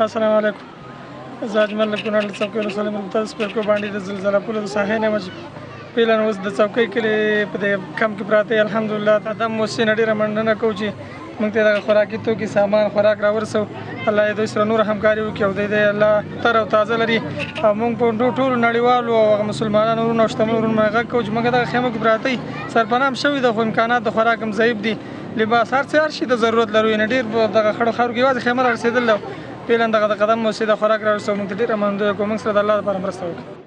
السلام علیکم. زه اجمل له کونړ له څوکۍ ولسوالۍ ملمتاز سپرکو باندې د زلزله پوله د ساحې نه چې فعلا اوس د څوکۍ کلي په دې کم کې پراته یې. الحمدلله د محسن ډېره مننه کوو چې موږ ته دغه خوراکي توکي سامان خوراک راورسو. الله یې دوی سره نور همکاري وکړي او د الله تر او تازه لري. او موږ په ټولو نړیوالو او مسلمانانو ورونو او شتمنو ورونو غږ کوو چې موږ دغه خیمو کې پراته یي سرپناه هم شوي ده خو امکانات د خوراک هم ضعیف دي. لباس هر څه هر شي ته ضرورت لرو. یعنې ډېر دغه خړو خاورو کې یوازې خیمه رارسېدل ده. فعلا دغه د قدم موسسې د خوراک راورسوو. موږ ته ډېره مننه کوو. موږ سره د الله لپاره مرسته وکړي.